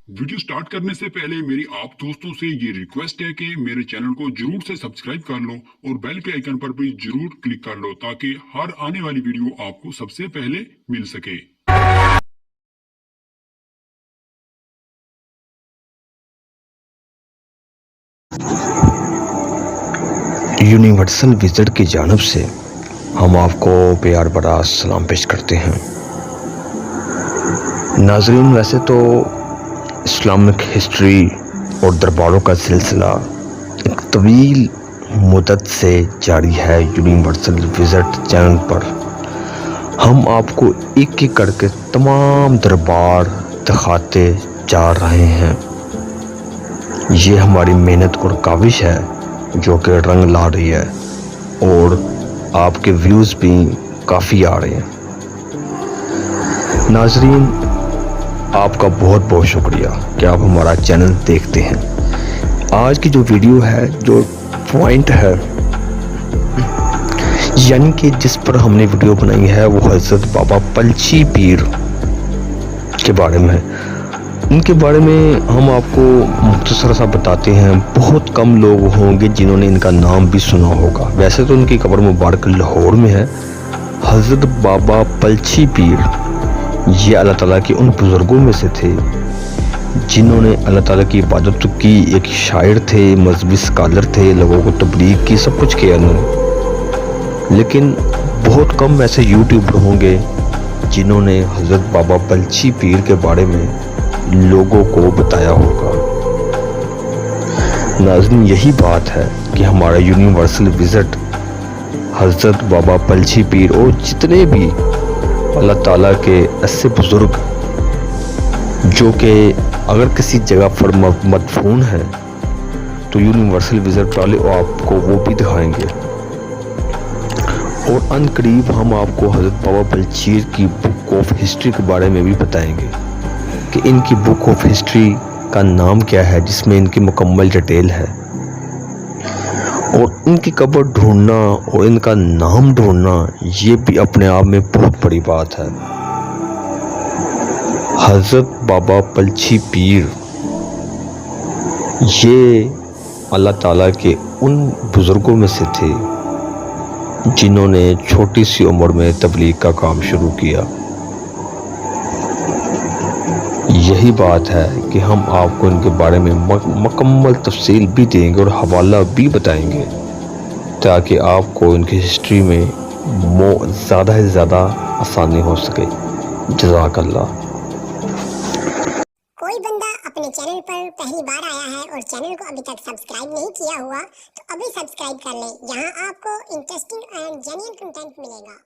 Video start करने से पहले मेरी आप दोस्तों से ये रिक्वेस्ट है कि मेरे चैनल को जरूर से सब्सक्राइब कर लो और बेल के आइकन पर भी जरूर क्लिक कर लो ताकि हर आने वाली वीडियो आपको सबसे पहले मिल सके। यूनिवर्सल विज़िट की जानिब से हम आपको प्यार भरा सलाम पेश करते हैं। नाज़रीन, वैसे तो इस्लामिक हिस्ट्री और दरबारों का सिलसिला एक तवील मुद्दत से जारी है। यूनिवर्सल विज़िट चैनल पर हम आपको एक एक करके तमाम दरबार दिखाते जा रहे हैं। ये हमारी मेहनत और काविश है जो कि रंग ला रही है और आपके व्यूज़ भी काफ़ी आ रहे हैं। नाज़रीन, आपका बहुत बहुत शुक्रिया कि आप हमारा चैनल देखते हैं। आज की जो वीडियो है, जो पॉइंट है यानी कि जिस पर हमने वीडियो बनाई है, वो हज़रत बाबा पलछी पीर के बारे में है। इनके बारे में हम आपको मुख्तसर सा बताते हैं। बहुत कम लोग होंगे जिन्होंने इनका नाम भी सुना होगा। वैसे तो इनकी कब्र मुबारक लाहौर में है। हज़रत बाबा पलछी पीर ये अल्लाह ताला के उन बुज़ुर्गों में से थे जिन्होंने अल्लाह ताला की इबादत की। एक शायर थे, मजहबी स्कॉलर थे, लोगों को तबलीग की, सब कुछ किया इन्होंने। लेकिन बहुत कम ऐसे यूट्यूबर होंगे जिन्होंने हज़रत बाबा पलछी पीर के बारे में लोगों को बताया होगा। नाज़रीन, यही बात है कि हमारा यूनिवर्सल विज़िट हज़रत बाबा पलछी पीर और जितने भी अल्लाह ताला के ऐसे बुज़ुर्ग जो कि अगर किसी जगह पर मदफून है तो यूनिवर्सल विज़िट वाले आपको वो भी दिखाएंगे। और अनकरीब हम आपको हज़रत बाबा पलछी की बुक ऑफ हिस्ट्री के बारे में भी बताएंगे कि इनकी बुक ऑफ हिस्ट्री का नाम क्या है, जिसमें इनकी मुकम्मल डिटेल है। और इनकी कब्र ढूंढना और इनका नाम ढूंढना ये भी अपने आप में बहुत बड़ी बात है। हज़रत बाबा पलछी पीर ये अल्लाह ताला के उन बुज़ुर्गों में से थे जिन्होंने छोटी सी उम्र में तबलीग का काम शुरू किया। यही बात है कि हम आपको इनके बारे में मुकम्मल तफसील भी देंगे और हवाला भी बताएंगे ताकि आपको इनकी हिस्ट्री में ज़्यादा से ज़्यादा आसानी हो सके। जज़ाकल्लाह। कोई बंदा अपने चैनल पर पहली बार आया है और चैनल को अभी तक सब्सक्राइब नहीं किया हुआ तो अभी सब्सक्राइब कर लें। यहाँ आपको इंटरेस्टिंग एंड जेन्युइन कंटेंट मिलेगा।